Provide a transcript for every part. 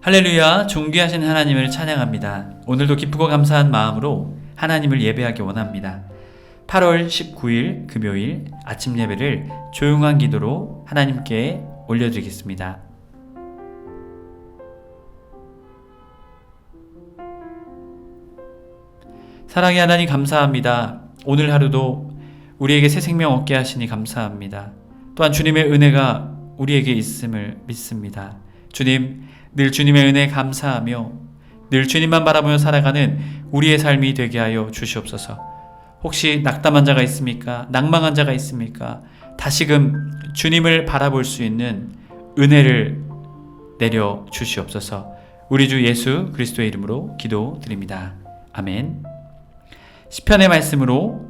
할렐루야, 존귀하신 하나님을 찬양합니다. 오늘도 기쁘고 감사한 마음으로 하나님을 예배하기 원합니다. 8월 19일 금요일 아침 예배를 조용한 기도로 하나님께 올려드리겠습니다. 사랑의 하나님 감사합니다. 오늘 하루도 우리에게 새 생명 얻게 하시니 감사합니다. 또한 주님의 은혜가 우리에게 있음을 믿습니다. 주님, 늘 주님의 은혜에 감사하며 늘 주님만 바라보며 살아가는 우리의 삶이 되게 하여 주시옵소서. 혹시 낙담한 자가 있습니까? 낭망한 자가 있습니까? 다시금 주님을 바라볼 수 있는 은혜를 내려 주시옵소서. 우리 주 예수 그리스도의 이름으로 기도드립니다. 아멘. 시편의 말씀으로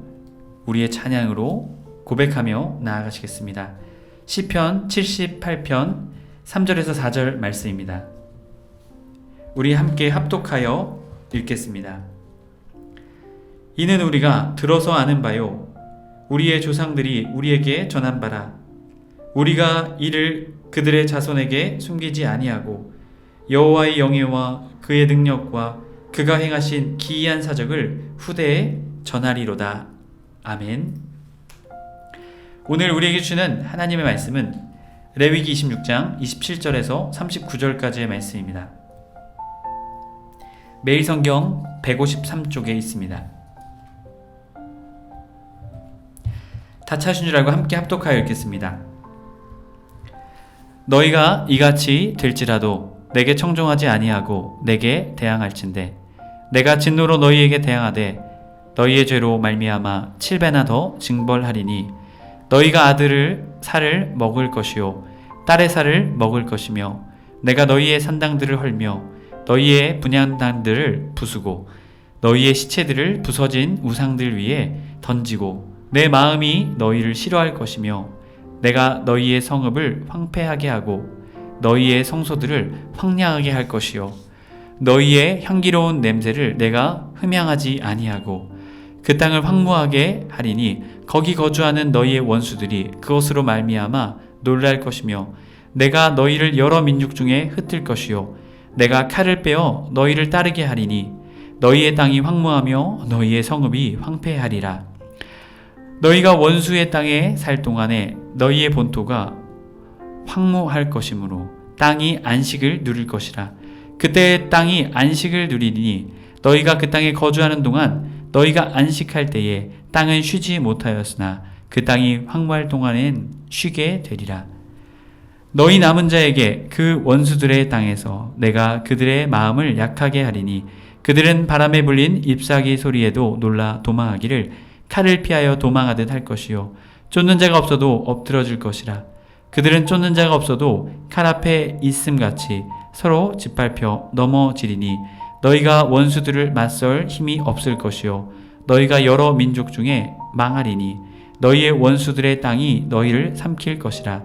우리의 찬양으로 고백하며 나아가시겠습니다. 시편 78편 3절에서 4절 말씀입니다. 우리 함께 합독하여 읽겠습니다. 이는 우리가 들어서 아는 바요 우리의 조상들이 우리에게 전한 바라. 우리가 이를 그들의 자손에게 숨기지 아니하고 여호와의 영예와 그의 능력과 그가 행하신 기이한 사적을 후대에 전하리로다. 아멘. 오늘 우리에게 주는 하나님의 말씀은 레위기 26장 27절에서 39절까지의 말씀입니다. 매일 성경 153쪽에 있습니다. 다 찾으신 줄 알고 함께 합독하여 읽겠습니다. 너희가 이같이 될지라도 내게 청종하지 아니하고 내게 대항할진대 내가 진노로 너희에게 대항하되 너희의 죄로 말미암아 7배나 더 징벌하리니 너희가 아들을 살을 먹을 것이요 딸의 살을 먹을 것이며 내가 너희의 산당들을 헐며 너희의 분향단들을 부수고 너희의 시체들을 부서진 우상들 위에 던지고 내 마음이 너희를 싫어할 것이며 내가 너희의 성읍을 황폐하게 하고 너희의 성소들을 황량하게 할 것이요 너희의 향기로운 냄새를 내가 흠향하지 아니하고 그 땅을 황무하게 하리니 거기 거주하는 너희의 원수들이 그것으로 말미암아 놀랄 것이며 내가 너희를 여러 민족 중에 흩을 것이요 내가 칼을 빼어 너희를 따르게 하리니 너희의 땅이 황무하며 너희의 성읍이 황폐하리라. 너희가 원수의 땅에 살 동안에 너희의 본토가 황무할 것이므로 땅이 안식을 누릴 것이라. 그때 땅이 안식을 누리니 너희가 그 땅에 거주하는 동안 너희가 안식할 때에 땅은 쉬지 못하였으나 그 땅이 황무할 동안엔 쉬게 되리라. 너희 남은 자에게 그 원수들의 땅에서 내가 그들의 마음을 약하게 하리니 그들은 바람에 불린 잎사귀 소리에도 놀라 도망하기를 칼을 피하여 도망하듯 할 것이요 쫓는 자가 없어도 엎드러질 것이라. 그들은 쫓는 자가 없어도 칼 앞에 있음같이 서로 짓밟혀 넘어지리니 너희가 원수들을 맞설 힘이 없을 것이요 너희가 여러 민족 중에 망하리니 너희의 원수들의 땅이 너희를 삼킬 것이라.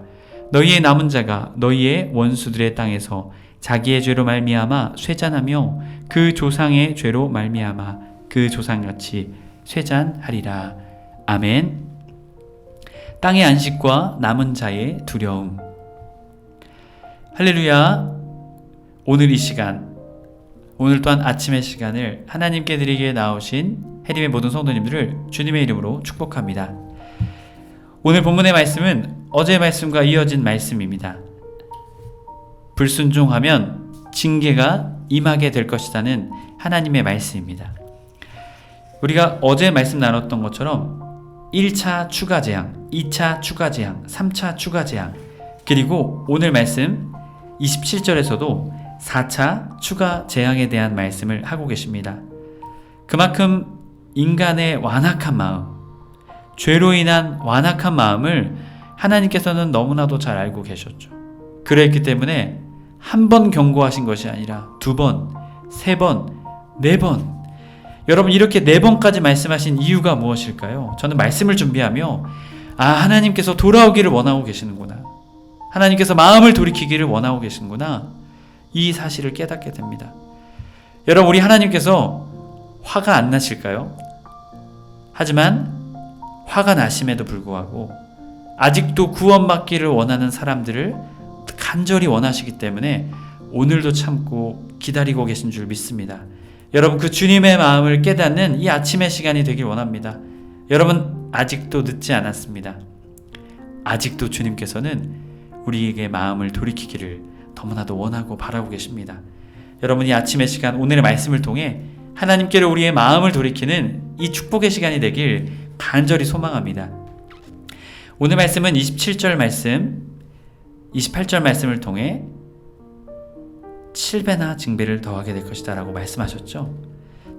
너희의 남은 자가 너희의 원수들의 땅에서 자기의 죄로 말미암아 쇠잔하며 그 조상의 죄로 말미암아 그 조상같이 쇠잔하리라. 아멘. 땅의 안식과 남은 자의 두려움. 할렐루야. 오늘 이 시간, 오늘 또한 아침의 시간을 하나님께 드리기에 나오신 해림의 모든 성도님들을 주님의 이름으로 축복합니다. 오늘 본문의 말씀은 어제의 말씀과 이어진 말씀입니다. 불순종하면 징계가 임하게 될 것이라는 하나님의 말씀입니다. 우리가 어제 말씀 나눴던 것처럼 1차 추가 재앙, 2차 추가 재앙, 3차 추가 재앙, 그리고 오늘 말씀 27절에서도 4차 추가 재앙에 대한 말씀을 하고 계십니다. 그만큼 인간의 완악한 마음, 죄로 인한 완악한 마음을 하나님께서는 너무나도 잘 알고 계셨죠. 그랬기 때문에 한 번 경고하신 것이 아니라 2번, 3번, 4번, 여러분 이렇게 4번까지 말씀하신 이유가 무엇일까요? 저는 말씀을 준비하며 하나님께서 돌아오기를 원하고 계시는구나, 하나님께서 마음을 돌이키기를 원하고 계시는구나, 이 사실을 깨닫게 됩니다. 여러분, 우리 하나님께서 화가 안 나실까요? 하지만 화가 나심에도 불구하고 아직도 구원받기를 원하는 사람들을 간절히 원하시기 때문에 오늘도 참고 기다리고 계신 줄 믿습니다. 여러분, 그 주님의 마음을 깨닫는 이 아침의 시간이 되길 원합니다. 여러분, 아직도 늦지 않았습니다. 아직도 주님께서는 우리에게 마음을 돌이키기를 너무나도 원하고 바라고 계십니다. 여러분, 이 아침의 시간, 오늘의 말씀을 통해 하나님께로 우리의 마음을 돌이키는 이 축복의 시간이 되길 간절히 소망합니다. 오늘 말씀은 27절 말씀, 28절 말씀을 통해 7배나 징배를 더하게 될 것이다 라고 말씀하셨죠.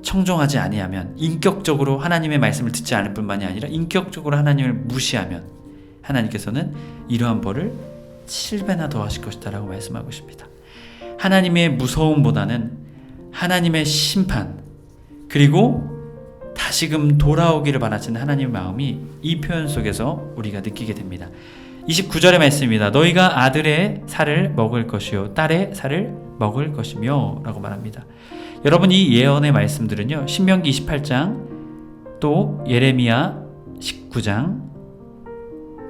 청종하지 아니하면, 인격적으로 하나님의 말씀을 듣지 않을 뿐만이 아니라 인격적으로 하나님을 무시하면 하나님께서는 이러한 벌을 7배나 더하실 것이다 라고 말씀하고 있습니다. 하나님의 무서움보다는 하나님의 심판, 그리고 다시금 돌아오기를 바라시는 하나님의 마음이 이 표현 속에서 우리가 느끼게 됩니다. 29절의 말씀입니다. 너희가 아들의 살을 먹을 것이요 딸의 살을 먹을 것이며 라고 말합니다. 여러분, 이 예언의 말씀들은요, 신명기 28장, 또 예레미야 19장,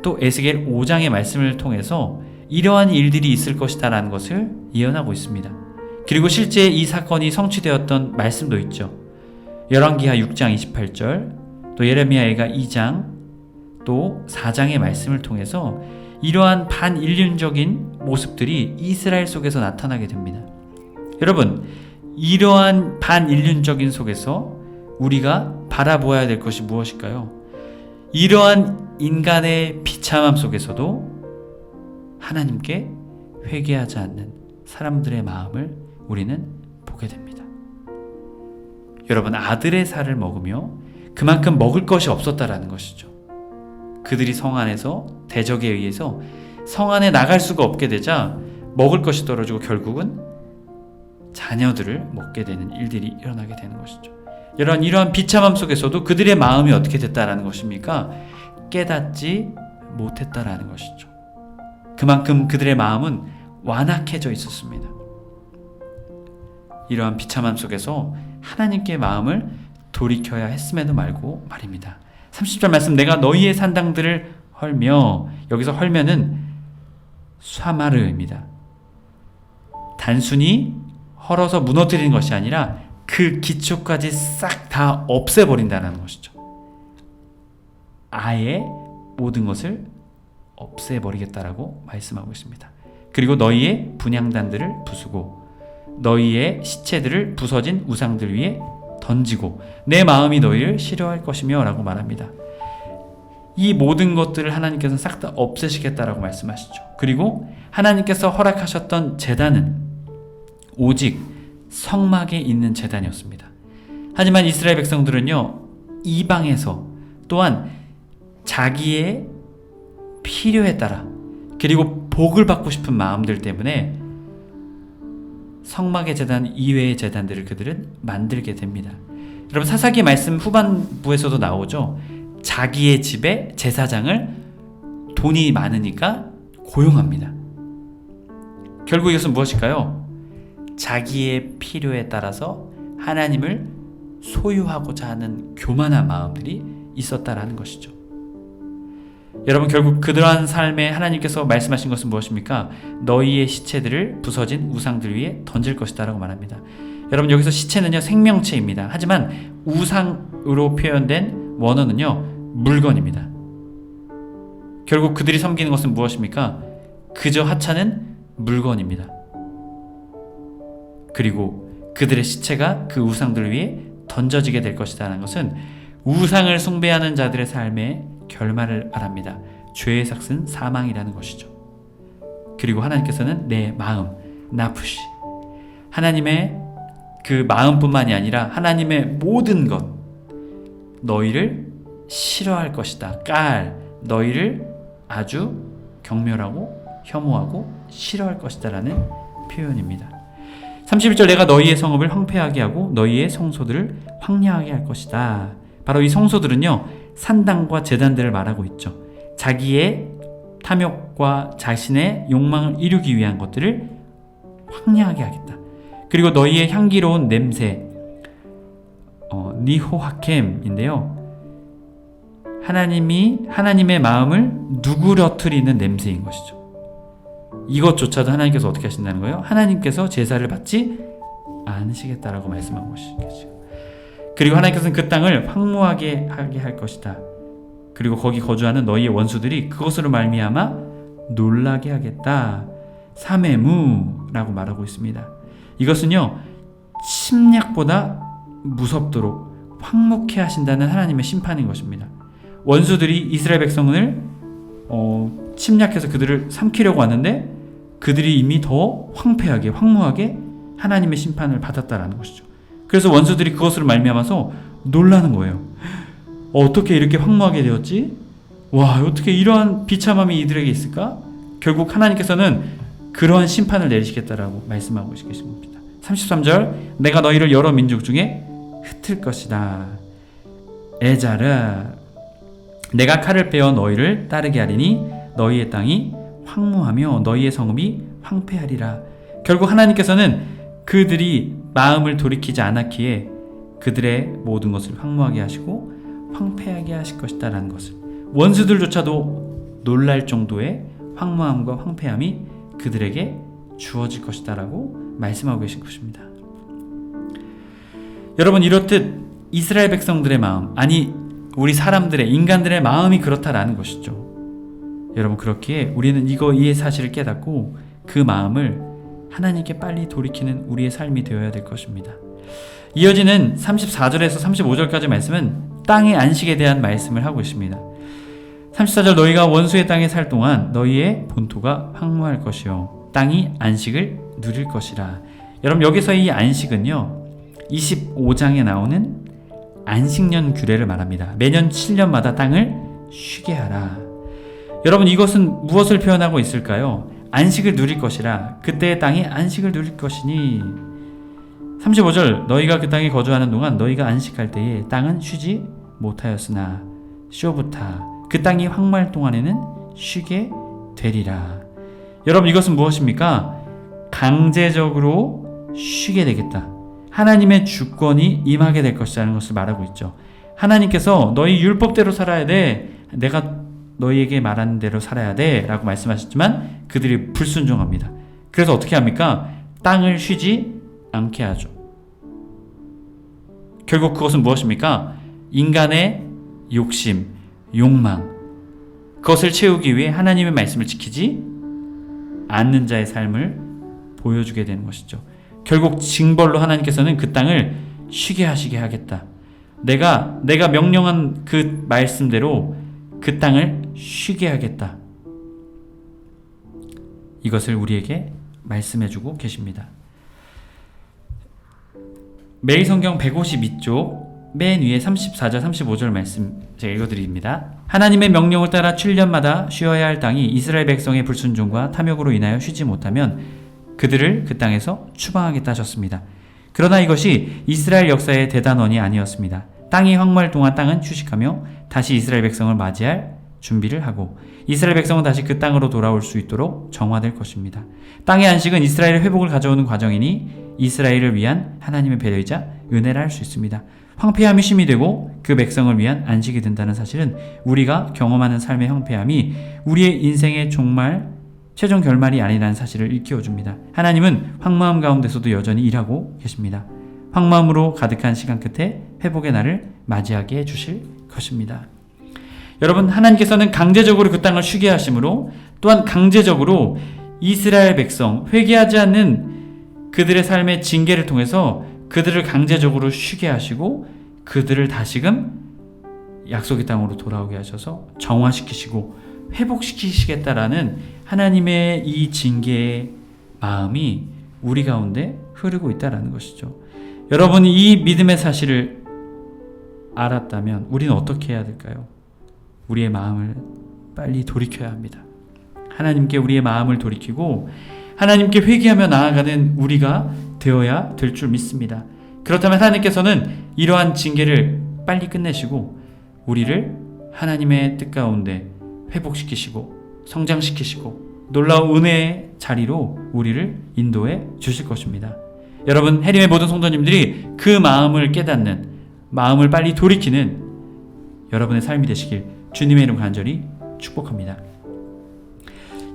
또 에스겔 5장의 말씀을 통해서 이러한 일들이 있을 것이다 라는 것을 예언하고 있습니다. 그리고 실제 이 사건이 성취되었던 말씀도 있죠. 열왕기하 6장 28절, 또 예레미야가 2장, 또 4장의 말씀을 통해서 이러한 반인륜적인 모습들이 이스라엘 속에서 나타나게 됩니다. 여러분, 이러한 반인륜적인 속에서 우리가 바라보아야 될 것이 무엇일까요? 이러한 인간의 비참함 속에서도 하나님께 회개하지 않는 사람들의 마음을 우리는 보게 됩니다. 여러분, 아들의 살을 먹으며 그만큼 먹을 것이 없었다라는 것이죠. 그들이 성 안에서 대적에 의해서 성 안에 나갈 수가 없게 되자 먹을 것이 떨어지고 결국은 자녀들을 먹게 되는 일들이 일어나게 되는 것이죠. 이러한 비참함 속에서도 그들의 마음이 어떻게 됐다라는 것입니까? 깨닫지 못했다라는 것이죠. 그만큼 그들의 마음은 완악해져 있었습니다. 이러한 비참함 속에서 하나님께 마음을 돌이켜야 했음에도 말고 말입니다. 30절 말씀, 내가 너희의 산당들을 헐며, 여기서 헐면은 쏴마르입니다. 단순히 헐어서 무너뜨리는 것이 아니라 그 기초까지 싹 다 없애버린다는 것이죠. 아예 모든 것을 없애버리겠다라고 말씀하고 있습니다. 그리고 너희의 분향단들을 부수고 너희의 시체들을 부서진 우상들 위에 던지고 내 마음이 너희를 싫어할 것이며 라고 말합니다. 이 모든 것들을 하나님께서는 싹 다 없애시겠다라고 말씀하시죠. 그리고 하나님께서 허락하셨던 제단은 오직 성막에 있는 제단이었습니다. 하지만 이스라엘 백성들은요, 이방에서 또한 자기의 필요에 따라 그리고 복을 받고 싶은 마음들 때문에 성막의 제단 이외의 제단들을 그들은 만들게 됩니다. 여러분, 사사기 말씀 후반부에서도 나오죠. 자기의 집에 제사장을 돈이 많으니까 고용합니다. 결국 이것은 무엇일까요? 자기의 필요에 따라서 하나님을 소유하고자 하는 교만한 마음들이 있었다라는 것이죠. 여러분, 결국 그러한 삶에 하나님께서 말씀하신 것은 무엇입니까? 너희의 시체들을 부서진 우상들 위에 던질 것이다 라고 말합니다. 여러분, 여기서 시체는요, 생명체입니다. 하지만 우상으로 표현된 원어는요, 물건입니다. 결국 그들이 섬기는 것은 무엇입니까? 그저 하찮은 물건입니다. 그리고 그들의 시체가 그 우상들 위에 던져지게 될 것이라는 것은 우상을 숭배하는 자들의 삶의 결말을 말합니다. 죄의 삭은 사망이라는 것이죠. 그리고 하나님께서는 내 마음, 나푸시, 하나님의 그 마음뿐만이 아니라 하나님의 모든 것, 너희를 싫어할 것이다. 너희를 아주 경멸하고 혐오하고 싫어할 것이다 라는 표현입니다. 31절, 내가 너희의 성읍을 황폐하게 하고 너희의 성소들을 황량하게 할 것이다. 바로 이 성소들은요, 산당과 제단들을 말하고 있죠. 자기의 탐욕과 자신의 욕망을 이루기 위한 것들을 황량하게 하겠다. 그리고 너희의 향기로운 냄새, 니호하켐인데요, 하나님의 마음을 누그러뜨리는 냄새인 것이죠. 이것조차도 하나님께서 어떻게 하신다는 거예요? 하나님께서 제사를 받지 않으시겠다라고 말씀하고 계시죠. 그리고 하나님께서는 그 땅을 황무하게 하게 할 것이다. 그리고 거기 거주하는 너희의 원수들이 그것으로 말미암아 놀라게 하겠다. 사메무라고 말하고 있습니다. 이것은요, 침략보다 무섭도록 황무케 하신다는 하나님의 심판인 것입니다. 원수들이 이스라엘 백성을 침략해서 그들을 삼키려고 하는데 그들이 이미 더 황폐하게 황무하게 하나님의 심판을 받았다라는 것이죠. 그래서 원수들이 그것으로 말미암아서 놀라는 거예요. 어떻게 이렇게 황무하게 되었지? 와, 어떻게 이러한 비참함이 이들에게 있을까? 결국 하나님께서는 그러한 심판을 내리시겠다라고 말씀하고 계십니다. 33절, 내가 너희를 여러 민족 중에 흩을 것이다. 에자르, 내가 칼을 빼어 너희를 따르게 하리니 너희의 땅이 황무하며 너희의 성읍이 황폐하리라. 결국 하나님께서는 그들이 마음을 돌이키지 않았기에 그들의 모든 것을 황무하게 하시고 황폐하게 하실 것이다 라는 것을, 원수들조차도 놀랄 정도의 황무함과 황폐함이 그들에게 주어질 것이다 라고 말씀하고 계신 것입니다. 여러분, 이렇듯 이스라엘 백성들의 마음, 아니 우리 사람들의, 인간들의 마음이 그렇다라는 것이죠. 여러분, 그렇기에 우리는 이 사실을 깨닫고 그 마음을 하나님께 빨리 돌이키는 우리의 삶이 되어야 될 것입니다. 이어지는 34절에서 35절까지 말씀은 땅의 안식에 대한 말씀을 하고 있습니다. 34절, 너희가 원수의 땅에 살 동안 너희의 본토가 황무할 것이요 땅이 안식을 누릴 것이라. 여러분, 여기서 이 안식은요 25장에 나오는 안식년 규례를 말합니다. 매년 7년마다 땅을 쉬게 하라. 여러분, 이것은 무엇을 표현하고 있을까요? 안식을 누릴 것이라. 그때의 땅이 안식을 누릴 것이니. 35절, 너희가 그 땅에 거주하는 동안 너희가 안식할 때에 땅은 쉬지 못하였으나 쇼부타, 그 땅이 황무할 동안에는 쉬게 되리라. 여러분, 이것은 무엇입니까? 강제적으로 쉬게 되겠다. 하나님의 주권이 임하게 될 것이라는 것을 말하고 있죠. 하나님께서 너희 율법대로 살아야 돼, 내가 너희에게 말하는 대로 살아야 돼 라고 말씀하셨지만 그들이 불순종합니다. 그래서 어떻게 합니까? 땅을 쉬지 않게 하죠. 결국 그것은 무엇입니까? 인간의 욕심, 욕망, 그것을 채우기 위해 하나님의 말씀을 지키지 않는 자의 삶을 보여주게 되는 것이죠. 결국 징벌로 하나님께서는 그 땅을 쉬게 하시게 하겠다. 내가 명령한 그 말씀대로 그 땅을 쉬게 하겠다. 이것을 우리에게 말씀해주고 계십니다. 매일 성경 152쪽 맨 위에 34절 35절 말씀 제가 읽어드립니다. 하나님의 명령을 따라 7년마다 쉬어야 할 땅이 이스라엘 백성의 불순종과 탐욕으로 인하여 쉬지 못하면 그들을 그 땅에서 추방하겠다 하셨습니다. 그러나 이것이 이스라엘 역사의 대단원이 아니었습니다. 땅이 황무할 동안 땅은 휴식하며 다시 이스라엘 백성을 맞이할 준비를 하고 이스라엘 백성은 다시 그 땅으로 돌아올 수 있도록 정화될 것입니다. 땅의 안식은 이스라엘의 회복을 가져오는 과정이니 이스라엘을 위한 하나님의 배려이자 은혜라 할 수 있습니다. 황폐함이 쉼이 되고 그 백성을 위한 안식이 된다는 사실은 우리가 경험하는 삶의 황폐함이 우리의 인생의 최종 결말이 아니라는 사실을 일깨워줍니다. 하나님은 황무함 가운데서도 여전히 일하고 계십니다. 황무함으로 가득한 시간 끝에 회복의 날을 맞이하게 해주실 것입니다. 여러분, 하나님께서는 강제적으로 그 땅을 쉬게 하심으로 또한 강제적으로 이스라엘 백성, 회개하지 않는 그들의 삶의 징계를 통해서 그들을 강제적으로 쉬게 하시고 그들을 다시금 약속의 땅으로 돌아오게 하셔서 정화시키시고 회복시키시겠다라는 하나님의 이 징계의 마음이 우리 가운데 흐르고 있다는 것이죠. 여러분이 이 믿음의 사실을 알았다면 우리는 어떻게 해야 될까요? 우리의 마음을 빨리 돌이켜야 합니다. 하나님께 우리의 마음을 돌이키고 하나님께 회개하며 나아가는 우리가 되어야 될 줄 믿습니다. 그렇다면 하나님께서는 이러한 징계를 빨리 끝내시고 우리를 하나님의 뜻 가운데 회복시키시고 성장시키시고 놀라운 은혜의 자리로 우리를 인도해 주실 것입니다. 여러분, 해림의 모든 성도님들이 그 마음을 깨닫는, 마음을 빨리 돌이키는 여러분의 삶이 되시길 주님의 이름 간절히 축복합니다.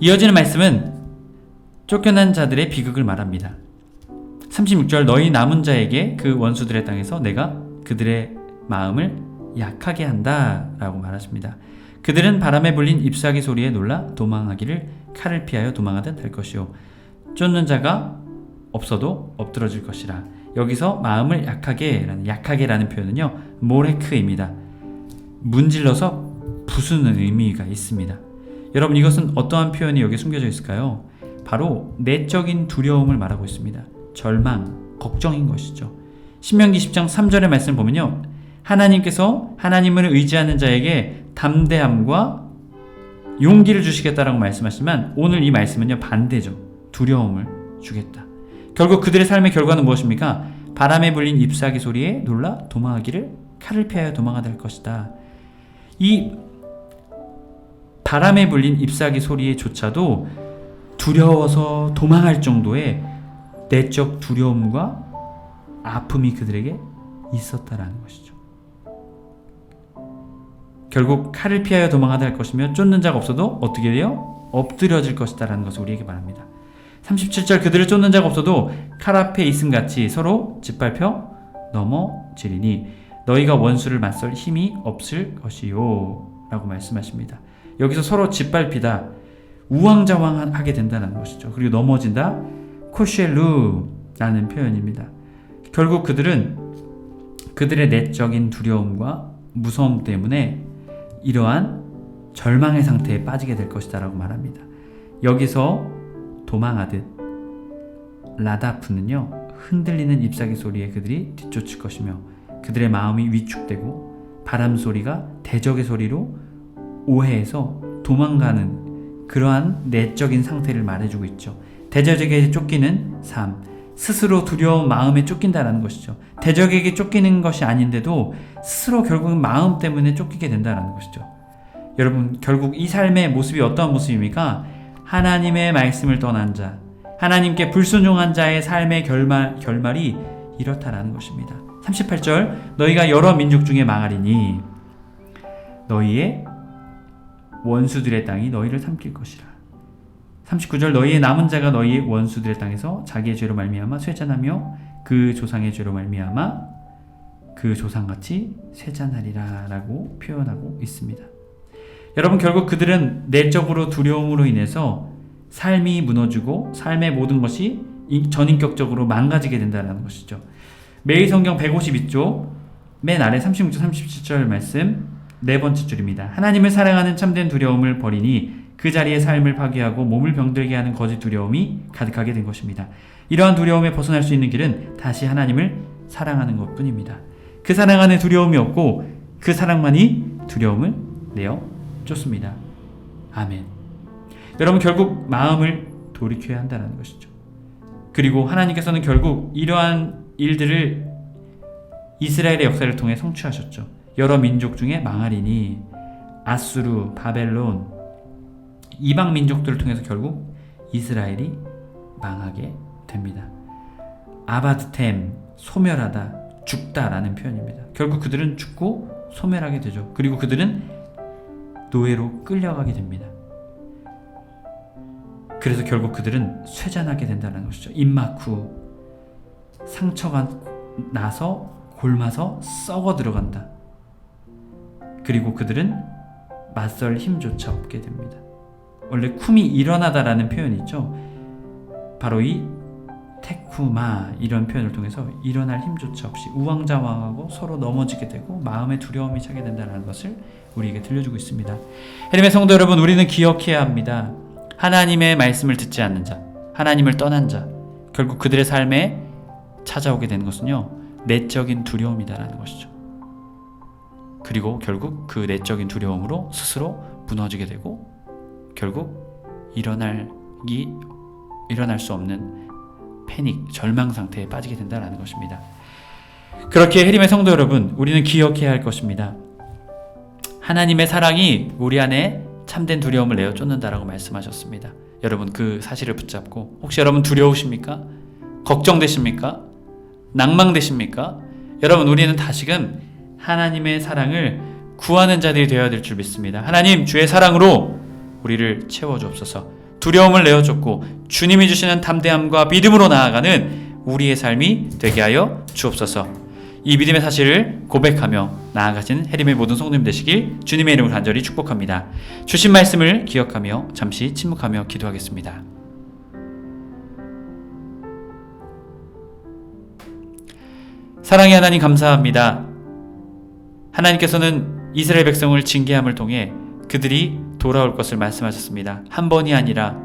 이어지는 말씀은 쫓겨난 자들의 비극을 말합니다. 36절 너희 남은 자에게 그 원수들의 땅에서 내가 그들의 마음을 약하게 한다 라고 말하십니다. 그들은 바람에 불린 잎사귀 소리에 놀라 도망하기를 칼을 피하여 도망하듯 할 것이요 쫓는 자가 없어도 엎드러질 것이라. 여기서 마음을 약하게라는 표현은요 모레크입니다. 문질러서 부수는 의미가 있습니다. 여러분 이것은 어떠한 표현이 여기 숨겨져 있을까요? 바로 내적인 두려움을 말하고 있습니다. 절망, 걱정인 것이죠. 신명기 10장 3절의 말씀을 보면요 하나님께서 하나님을 의지하는 자에게 담대함과 용기를 주시겠다라고 말씀하시지만 오늘 이 말씀은요 반대죠. 두려움을 주겠다. 결국 그들의 삶의 결과는 무엇입니까? 바람에 불린 잎사귀 소리에 놀라 도망하기를 칼을 피하여 도망하다 할 것이다. 이 바람에 불린 잎사귀 소리에조차도 두려워서 도망할 정도의 내적 두려움과 아픔이 그들에게 있었다라는 것이죠. 결국 칼을 피하여 도망하다 할 것이며 쫓는 자가 없어도 어떻게 돼요? 엎드려질 것이다라는 것을 우리에게 말합니다. 37절 그들을 쫓는 자가 없어도 칼 앞에 있음같이 서로 짓밟혀 넘어지리니 너희가 원수를 맞설 힘이 없을 것이요 라고 말씀하십니다. 여기서 서로 짓밟히다 우왕좌왕하게 된다는 것이죠. 그리고 넘어진다 코쉘루라는 표현입니다. 결국 그들은 그들의 내적인 두려움과 무서움 때문에 이러한 절망의 상태에 빠지게 될 것이다 라고 말합니다. 여기서 도망하듯 라다프는요 흔들리는 잎사귀 소리에 그들이 뒤쫓을 것이며 그들의 마음이 위축되고 바람 소리가 대적의 소리로 오해해서 도망가는 그러한 내적인 상태를 말해주고 있죠. 대적에게 쫓기는 삶, 스스로 두려운 마음에 쫓긴다라는 것이죠. 대적에게 쫓기는 것이 아닌데도 스스로 결국은 마음 때문에 쫓기게 된다는 것이죠. 여러분 결국 이 삶의 모습이 어떠한 모습입니까? 하나님의 말씀을 떠난 자, 하나님께 불순종한 자의 삶의 결말이 이렇다라는 것입니다. 38절 너희가 여러 민족 중에 망하리니 너희의 원수들의 땅이 너희를 삼킬 것이라. 39절 너희의 남은 자가 너희의 원수들의 땅에서 자기의 죄로 말미암아 쇠잔하며 그 조상의 죄로 말미암아 그 조상같이 쇠잔하리라 라고 표현하고 있습니다. 여러분 결국 그들은 내적으로 두려움으로 인해서 삶이 무너지고 삶의 모든 것이 전인격적으로 망가지게 된다는 것이죠. 매일 성경 152쪽 맨 아래 36절 37절 말씀 네 번째 줄입니다. 하나님을 사랑하는 참된 두려움을 버리니 그 자리에 삶을 파괴하고 몸을 병들게 하는 거짓 두려움이 가득하게 된 것입니다. 이러한 두려움에 벗어날 수 있는 길은 다시 하나님을 사랑하는 것뿐입니다. 그 사랑 안에 두려움이 없고 그 사랑만이 두려움을 내어 쫓습니다. 아멘. 여러분 결국 마음을 돌이켜야 한다는 것이죠. 그리고 하나님께서는 결국 이러한 일들을 이스라엘의 역사를 통해 성취하셨죠. 여러 민족 중에 망하리니 아수르, 바벨론, 이방 민족들을 통해서 결국 이스라엘이 망하게 됩니다. 아바드템, 소멸하다, 죽다라는 표현입니다. 결국 그들은 죽고 소멸하게 되죠. 그리고 그들은 노예로 끌려가게 됩니다. 그래서 결국 그들은 쇠잔하게 된다는 것이죠. 입막 후 상처가 나서 골마서 썩어 들어간다. 그리고 그들은 맞설 힘조차 없게 됩니다. 원래 쿰이 일어나다라는 표현이 있죠. 바로 이 테쿠마 이런 표현을 통해서 일어날 힘조차 없이 우왕좌왕하고 서로 넘어지게 되고 마음의 두려움이 차게 된다는 것을 우리에게 들려주고 있습니다. 하나님의 성도 여러분, 우리는 기억해야 합니다. 하나님의 말씀을 듣지 않는 자, 하나님을 떠난 자, 결국 그들의 삶에 찾아오게 되는 것은요, 내적인 두려움이다라는 것이죠. 그리고 결국 그 내적인 두려움으로 스스로 무너지게 되고 결국 일어날 수 없는 패닉, 절망 상태에 빠지게 된다는 것입니다. 그렇게 해림의 성도 여러분, 우리는 기억해야 할 것입니다. 하나님의 사랑이 우리 안에 참된 두려움을 내어 쫓는다라고 말씀하셨습니다. 여러분 그 사실을 붙잡고, 혹시 여러분 두려우십니까? 걱정되십니까? 낭망되십니까? 여러분 우리는 다시금 하나님의 사랑을 구하는 자들이 되어야 될 줄 믿습니다. 하나님, 주의 사랑으로 우리를 채워주옵소서. 두려움을 내어줬고 주님이 주시는 담대함과 믿음으로 나아가는 우리의 삶이 되게 하여 주옵소서. 이 믿음의 사실을 고백하며 나아가신 해림의 모든 성도님 되시길 주님의 이름으로 간절히 축복합니다. 주신 말씀을 기억하며 잠시 침묵하며 기도하겠습니다. 사랑의 하나님 감사합니다. 하나님께서는 이스라엘 백성을 징계함을 통해 그들이 돌아올 것을 말씀하셨습니다. 한 번이 아니라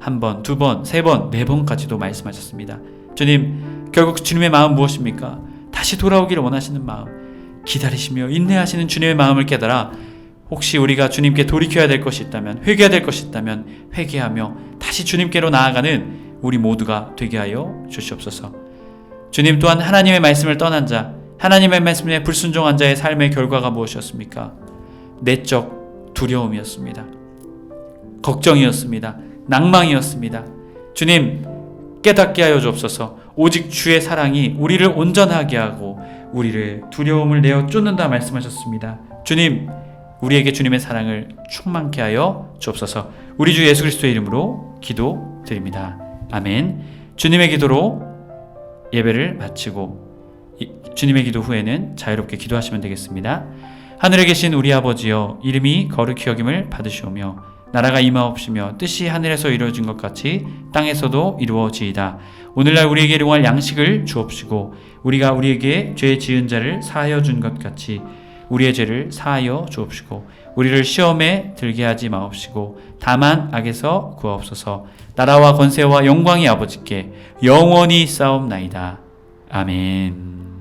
한 번, 두 번, 세 번, 네 번까지도 말씀하셨습니다. 주님, 결국 주님의 마음 무엇입니까? 다시 돌아오기를 원하시는 마음, 기다리시며 인내하시는 주님의 마음을 깨달아 혹시 우리가 주님께 돌이켜야 될 것이 있다면, 회개해야 될 것이 있다면 회개하며 다시 주님께로 나아가는 우리 모두가 되게 하여 주시옵소서. 주님 또한 하나님의 말씀을 떠난 자, 하나님의 말씀에 불순종한 자의 삶의 결과가 무엇이었습니까? 내적 두려움이었습니다. 걱정이었습니다. 낭망이었습니다. 주님, 깨닫게 하여 주옵소서. 오직 주의 사랑이 우리를 온전하게 하고 우리를 두려움을 내어 쫓는다 말씀하셨습니다. 주님, 우리에게 주님의 사랑을 충만케 하여 주옵소서. 우리 주 예수 그리스도의 이름으로 기도드립니다. 아멘. 주님의 기도로 예배를 마치고 주님의 기도 후에는 자유롭게 기도하시면 되겠습니다. 하늘에 계신 우리 아버지여, 이름이 거룩히 여김을 받으시오며 나라가 임하옵시며 뜻이 하늘에서 이루어진 것 같이 땅에서도 이루어지이다. 오늘날 우리에게 일용할 양식을 주옵시고 우리가 우리에게 죄 지은 자를 사하여 준 것 같이 우리의 죄를 사하여 주옵시고 우리를 시험에 들게 하지 마옵시고 다만 악에서 구하옵소서. 나라와 권세와 영광이 아버지께 영원히 싸움나이다. 아멘.